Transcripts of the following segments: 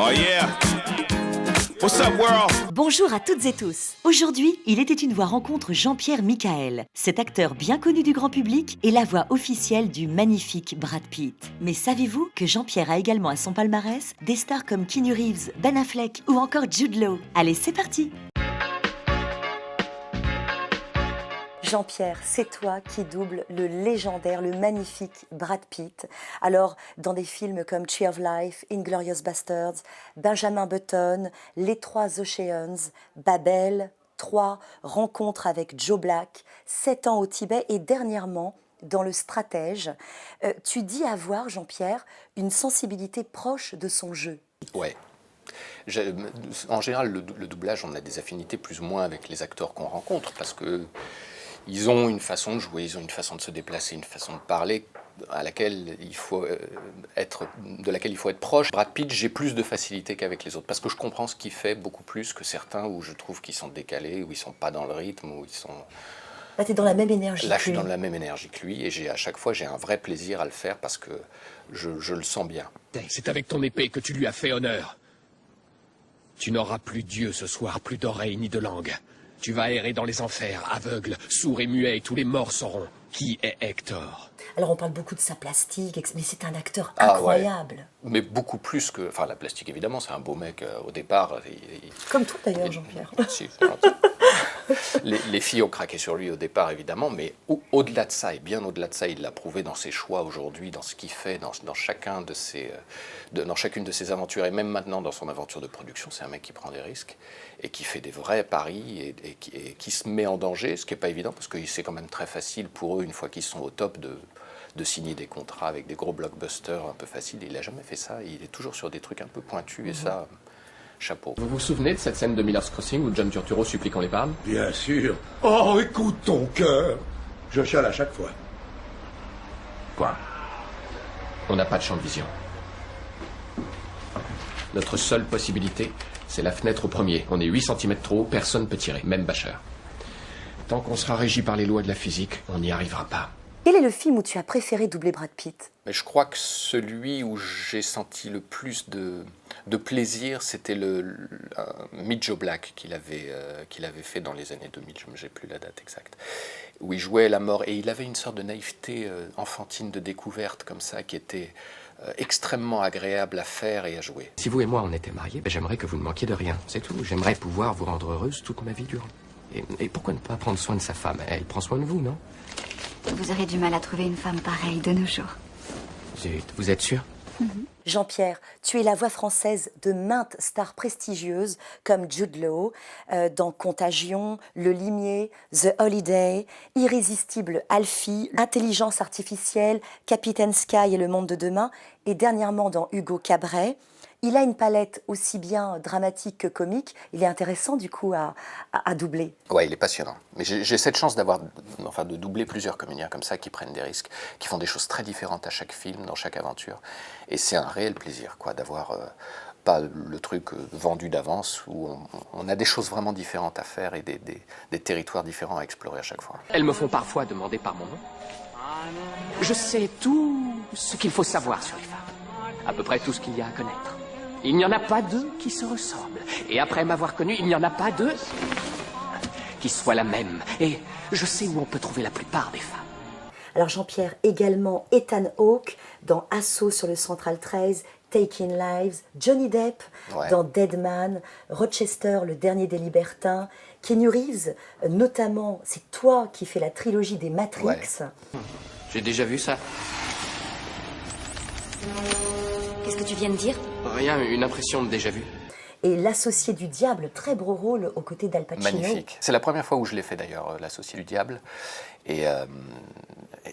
Oh yeah. What's up, world? Bonjour à toutes et tous. Aujourd'hui, Il était une voix rencontre Jean-Pierre Michael. Cet acteur bien connu du grand public est la voix officielle du magnifique Brad Pitt. Mais savez-vous que Jean-Pierre a également à son palmarès des stars comme Keanu Reeves, Ben Affleck ou encore Jude Law? Allez, c'est parti! Jean-Pierre, c'est toi qui doubles le légendaire, le magnifique Brad Pitt. Alors, dans des films comme Tree of Life, Inglourious Basterds, Benjamin Button, Les Trois Oceans, Babel, 3, Rencontre avec Joe Black, 7 ans au Tibet et dernièrement, dans Le Stratège, tu dis avoir, Jean-Pierre, une sensibilité proche de son jeu. Ouais. En général, le doublage, on a des affinités plus ou moins avec les acteurs qu'on rencontre parce que ils ont une façon de jouer, ils ont une façon de se déplacer, une façon de parler de laquelle il faut être proche. Brad Pitt, j'ai plus de facilité qu'avec les autres parce que je comprends ce qu'il fait beaucoup plus que certains où je trouve qu'ils sont décalés, où ils sont pas dans le rythme, où ils sont... Là, tu es dans la même énergie. Là, je suis dans la même énergie que lui et à chaque fois, j'ai un vrai plaisir à le faire parce que je le sens bien. C'est avec ton épée que tu lui as fait honneur. Tu n'auras plus d'yeux ce soir, plus d'oreilles ni de langue. Tu vas errer dans les enfers, aveugle, sourd et muet, et tous les morts sauront qui est Hector. Alors on parle beaucoup de sa plastique, mais c'est un acteur incroyable. Ouais. Mais beaucoup plus que... Enfin, la plastique, évidemment, c'est un beau mec au départ. Comme toi d'ailleurs, Jean-Pierre. Si, les filles ont craqué sur lui au départ, évidemment, mais au-delà de ça, et bien au-delà de ça, il l'a prouvé dans ses choix aujourd'hui, dans ce qu'il fait, dans chacune de ses aventures, et même maintenant dans son aventure de production. C'est un mec qui prend des risques et qui fait des vrais paris et qui se met en danger, ce qui n'est pas évident, parce que c'est quand même très facile pour eux, une fois qu'ils sont au top, de signer des contrats avec des gros blockbusters un peu faciles. Il n'a jamais fait ça, il est toujours sur des trucs un peu pointus, et ça... Chapeau. Vous vous souvenez de cette scène de Miller's Crossing où John Turturro supplie qu'on l'épargne? Bien sûr. Oh, écoute ton cœur. Je chiale à chaque fois. Quoi? On n'a pas de champ de vision. Notre seule possibilité, c'est la fenêtre au premier. On est 8 cm trop haut, personne ne peut tirer, même Bacher. Tant qu'on sera régi par les lois de la physique, on n'y arrivera pas. Quel est le film où tu as préféré doubler Brad Pitt? Mais je crois que celui où j'ai senti le plus de plaisir, c'était Meet Joe Black qu'il avait fait dans les années 2000, je n'ai plus la date exacte, où il jouait la mort et il avait une sorte de naïveté enfantine de découverte comme ça qui était extrêmement agréable à faire et à jouer. Si vous et moi on était mariés, j'aimerais que vous ne manquiez de rien, c'est tout. J'aimerais pouvoir vous rendre heureuse toute ma vie durant. Et pourquoi ne pas prendre soin de sa femme? Elle prend soin de vous, non? Vous aurez du mal à trouver une femme pareille de nos jours. Zut, vous êtes sûr? Jean-Pierre, tu es la voix française de maintes stars prestigieuses comme Jude Law, dans Contagion, Le Limier, The Holiday, Irrésistible Alfie, Intelligence artificielle, Capitaine Sky et Le Monde de demain, et dernièrement dans Hugo Cabret. Il a une palette aussi bien dramatique que comique. Il est intéressant du coup à doubler. Ouais, il est passionnant. Mais j'ai cette chance de doubler plusieurs comédiens comme ça qui prennent des risques, qui font des choses très différentes à chaque film, dans chaque aventure. Et c'est un réel plaisir, quoi, d'avoir pas le truc vendu d'avance où on a des choses vraiment différentes à faire et des territoires différents à explorer à chaque fois. Elles me font parfois demander par mon nom. Je sais tout ce qu'il faut savoir sur les femmes. À peu près tout ce qu'il y a à connaître. Il n'y en a pas deux qui se ressemblent. Et après m'avoir connu, il n'y en a pas deux qui soient la même. Et je sais où on peut trouver la plupart des femmes. Alors Jean-Pierre, également Ethan Hawke dans Assaut sur le Central 13, Taking Lives, Johnny Depp dans Dead Man, Rochester, le dernier des libertins, Keanu Reeves, notamment, c'est toi qui fais la trilogie des Matrix. Ouais. J'ai déjà vu ça. Qu'est-ce que tu viens de dire? Rien, une impression de déjà vu. Et L'Associé du Diable, très beau rôle aux côtés d'Al Pacino. Magnifique. C'est la première fois où je l'ai fait d'ailleurs, L'Associé du Diable. Et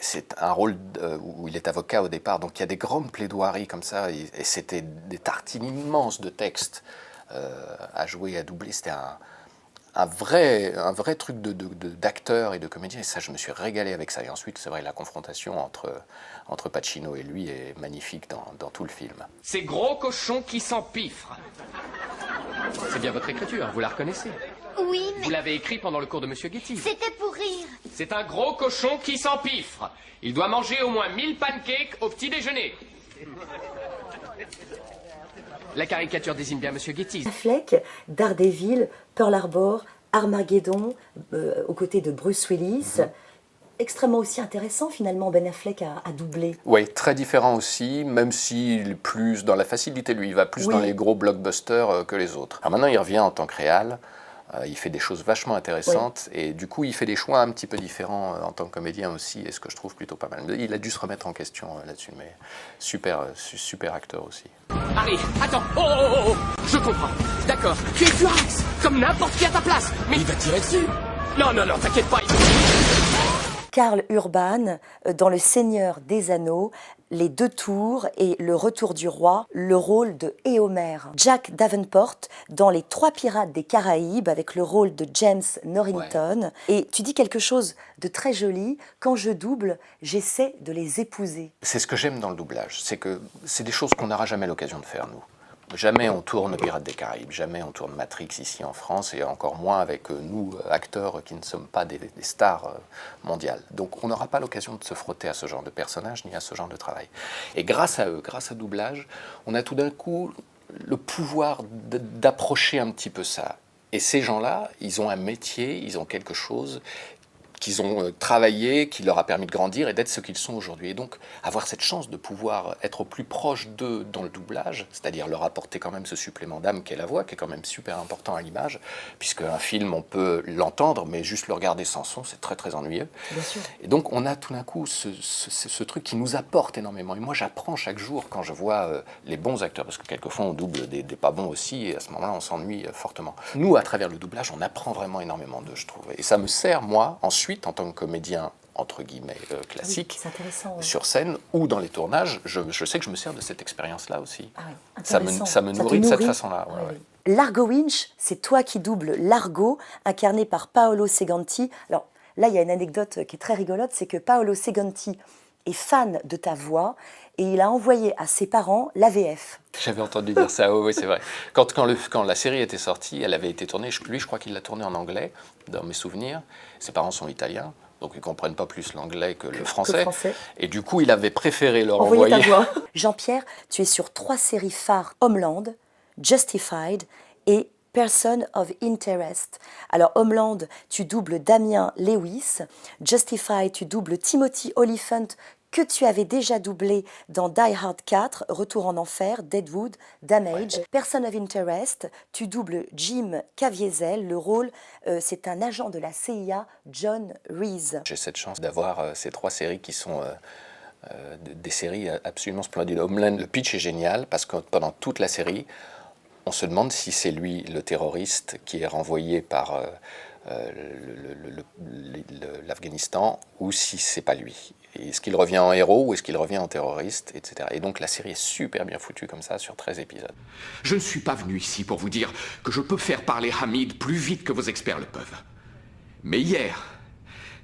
c'est un rôle où il est avocat au départ, donc il y a des grandes plaidoiries comme ça, et c'était des tartines immenses de textes à jouer, à doubler. C'était un vrai truc d'acteur et de comédien, et ça, je me suis régalé avec ça. Et ensuite, c'est vrai, la confrontation entre Pacino et lui est magnifique dans tout le film. Ces gros cochons qui s'empiffrent. C'est bien votre écriture, vous la reconnaissez? Oui, Vous l'avez écrit pendant le cours de Monsieur Getty. c'était pour rire. C'est un gros cochon qui s'empiffre. Il doit manger au moins 1000 pancakes au petit déjeuner. La caricature désigne bien Monsieur Gettys. Affleck, Daredevil, Pearl Harbor, Armageddon, aux côtés de Bruce Willis. Extrêmement aussi intéressant finalement, Ben Affleck a doublé. Oui, très différent aussi, même s'il est plus dans la facilité, lui, il va plus Oui. dans les gros blockbusters que les autres. Alors maintenant, il revient en tant que réal, il fait des choses vachement intéressantes, et du coup, il fait des choix un petit peu différents en tant que comédien aussi, et ce que je trouve plutôt pas mal. Il a dû se remettre en question là-dessus, mais super acteur aussi. Harry, attends. Oh, oh, oh, oh. Je comprends. D'accord. Tu es furax, comme n'importe qui à ta place. Mais il va tirer dessus. Non, non, non, t'inquiète pas. Karl Urban, dans Le Seigneur des Anneaux, Les Deux Tours et Le Retour du Roi, le rôle de Éomer. Jack Davenport, dans Les Trois Pirates des Caraïbes, avec le rôle de James Norrington. Ouais. Et tu dis quelque chose de très joli, quand je double, j'essaie de les épouser. C'est ce que j'aime dans le doublage, c'est que c'est des choses qu'on n'aura jamais l'occasion de faire, nous. Jamais on tourne Pirates des Caraïbes, jamais on tourne Matrix ici en France, et encore moins avec nous, acteurs qui ne sommes pas des stars mondiales. Donc on n'aura pas l'occasion de se frotter à ce genre de personnages ni à ce genre de travail. Et grâce à eux, grâce à doublage, on a tout d'un coup le pouvoir d'approcher un petit peu ça. Et ces gens-là, ils ont un métier, ils ont quelque chose qu'ils ont travaillé, qui leur a permis de grandir et d'être ce qu'ils sont aujourd'hui. Et donc, avoir cette chance de pouvoir être au plus proche d'eux dans le doublage, c'est-à-dire leur apporter quand même ce supplément d'âme qu'est la voix, qui est quand même super important à l'image, puisque un film, on peut l'entendre, mais juste le regarder sans son, c'est très très ennuyeux. Bien sûr. Et donc, on a tout d'un coup ce truc qui nous apporte énormément. Et moi, j'apprends chaque jour quand je vois les bons acteurs, parce que quelquefois, on double des pas bons aussi, et à ce moment-là, on s'ennuie fortement. Nous, à travers le doublage, on apprend vraiment énormément d'eux, je trouve. Et ça me sert, moi, ensuite, en tant que comédien, entre guillemets, classique, oui, sur scène ou dans les tournages, je sais que je me sers de cette expérience-là aussi. Ah oui, ça me nourrit de cette façon-là. Ouais, ouais. Largo Winch, c'est toi qui doubles Largo, incarné par Paolo Seganti. Alors là, il y a une anecdote qui est très rigolote, c'est que Paolo Seganti est fan de ta voix et il a envoyé à ses parents l'AVF. J'avais entendu dire ça, oui, c'est vrai. Quand la série était sortie, elle avait été tournée, lui je crois qu'il l'a tournée en anglais, dans mes souvenirs. Ses parents sont italiens, donc ils ne comprennent pas plus l'anglais que le français. Et du coup, il avait préféré leur envoyer... ta voix. Jean-Pierre, tu es sur 3 séries phares Homeland, Justified et Person of Interest. Alors Homeland, tu doubles Damien Lewis. Justified, tu doubles Timothy Olyphant, que tu avais déjà doublé dans Die Hard 4, Retour en Enfer, Deadwood, Damage. Ouais. Person of Interest, tu doubles Jim Caviezel. Le rôle, c'est un agent de la CIA, John Reese. J'ai cette chance d'avoir ces 3 séries qui sont... des séries absolument splendides. Homeland, le pitch est génial parce que pendant toute la série, on se demande si c'est lui le terroriste qui est renvoyé par l'Afghanistan ou si c'est pas lui. Est-ce qu'il revient en héros ou est-ce qu'il revient en terroriste, etc. Et donc la série est super bien foutue comme ça sur 13 épisodes. Je ne suis pas venu ici pour vous dire que je peux faire parler Hamid plus vite que vos experts le peuvent. Mais hier,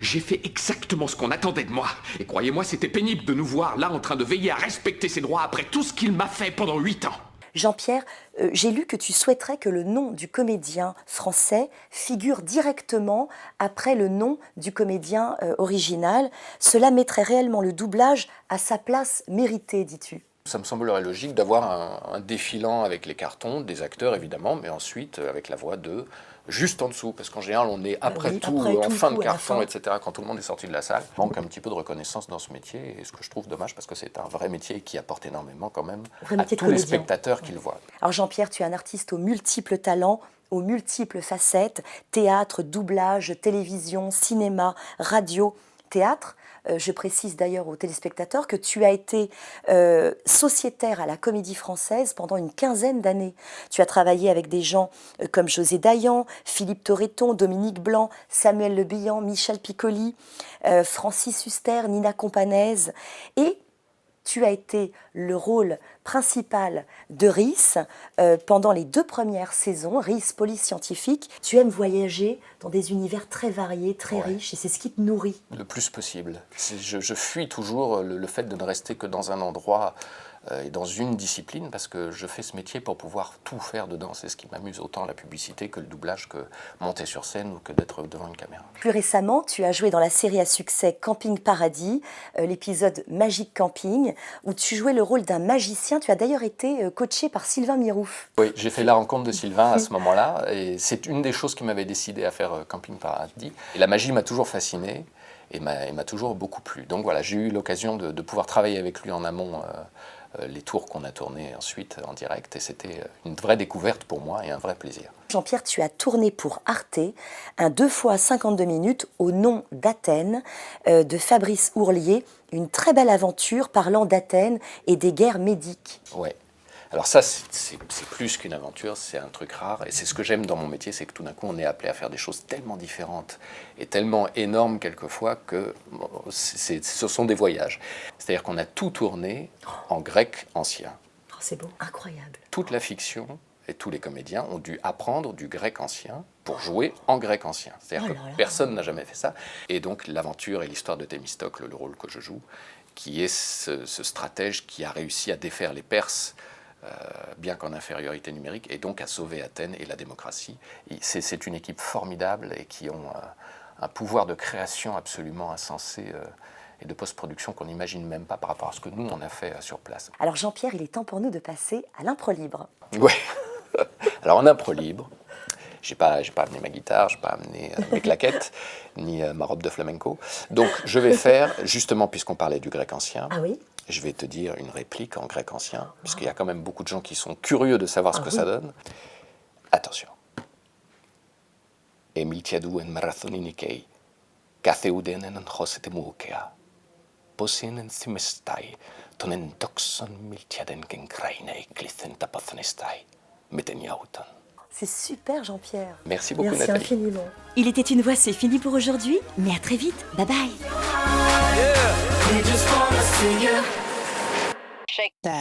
j'ai fait exactement ce qu'on attendait de moi. Et croyez-moi, c'était pénible de nous voir là en train de veiller à respecter ses droits après tout ce qu'il m'a fait pendant 8 ans. Jean-Pierre, j'ai lu que tu souhaiterais que le nom du comédien français figure directement après le nom du comédien original. Cela mettrait réellement le doublage à sa place méritée, dis-tu. Ça me semblerait logique d'avoir un défilant avec les cartons, des acteurs évidemment, mais ensuite avec la voix de juste en dessous, parce qu'en général on est après tout, en fin de carton, etc., quand tout le monde est sorti de la salle. Il manque un petit peu de reconnaissance dans ce métier, et ce que je trouve dommage, parce que c'est un vrai métier qui apporte énormément quand même à tous les spectateurs qui le voient. Alors Jean-Pierre, tu es un artiste aux multiples talents, aux multiples facettes, théâtre, doublage, télévision, cinéma, radio, théâtre. Je précise d'ailleurs aux téléspectateurs que tu as été sociétaire à la Comédie Française pendant une 15aine d'années. Tu as travaillé avec des gens comme José Dayan, Philippe Torreton, Dominique Blanc, Samuel Le Bihan, Michel Piccoli, Francis Huster, Nina Companèse. Et tu as été le rôle principal de Rhys pendant les 2 premières saisons, Rhys police scientifique. Tu aimes voyager dans des univers très variés, très riches, et c'est ce qui te nourrit. Le plus possible. Je fuis toujours le fait de ne rester que dans un endroit et dans une discipline, parce que je fais ce métier pour pouvoir tout faire dedans. C'est ce qui m'amuse, autant la publicité que le doublage, que monter sur scène ou que d'être devant une caméra. Plus récemment, tu as joué dans la série à succès Camping Paradis, l'épisode Magic Camping, où tu jouais le rôle d'un magicien. Tu as d'ailleurs été coaché par Sylvain Mirouf. Oui, j'ai fait la rencontre de Sylvain à ce moment-là, et c'est une des choses qui m'avait décidé à faire Camping Paradis. Et la magie m'a toujours fasciné et m'a toujours beaucoup plu. Donc voilà, j'ai eu l'occasion de pouvoir travailler avec lui en amont les tours qu'on a tournés ensuite en direct, et c'était une vraie découverte pour moi et un vrai plaisir. Jean-Pierre, tu as tourné pour Arte un 2 fois 52 minutes au nom d'Athènes de Fabrice Ourlier, une très belle aventure parlant d'Athènes et des guerres médiques. Ouais. Alors ça, c'est plus qu'une aventure, c'est un truc rare, et c'est ce que j'aime dans mon métier, c'est que tout d'un coup on est appelé à faire des choses tellement différentes et tellement énormes quelquefois que ce sont des voyages. C'est-à-dire qu'on a tout tourné en grec ancien. Oh, c'est beau, incroyable. Toute la fiction et tous les comédiens ont dû apprendre du grec ancien pour jouer en grec ancien. C'est-à-dire que personne n'a jamais fait ça. Et donc l'aventure et l'histoire de Thémistocle, le rôle que je joue, qui est ce stratège qui a réussi à défaire les Perses, bien qu'en infériorité numérique, et donc à sauver Athènes et la démocratie. C'est une équipe formidable et qui ont un pouvoir de création absolument insensé et de post-production qu'on n'imagine même pas par rapport à ce que nous, on a fait sur place. Alors Jean-Pierre, il est temps pour nous de passer à l'impro libre. Oui. Alors en impro libre, j'ai pas amené ma guitare, j'ai pas amené mes claquettes, ni ma robe de flamenco. Donc je vais faire, justement, puisqu'on parlait du grec ancien, Ah oui? je vais te dire une réplique en grec ancien, puisqu'il y a quand même beaucoup de gens qui sont curieux de savoir ce que ça donne. Attention. Emiltiadou en marathoninikei, katheoudenen en chosetemukea, posinen thimestai, tonen doxon miltiaden genkrainei klithen tapathonestai, meteniauton. C'est super Jean-Pierre. Merci beaucoup, Merci Nathalie. infiniment. Il était une voix, c'est fini pour aujourd'hui, mais à très vite. Bye bye. Yeah.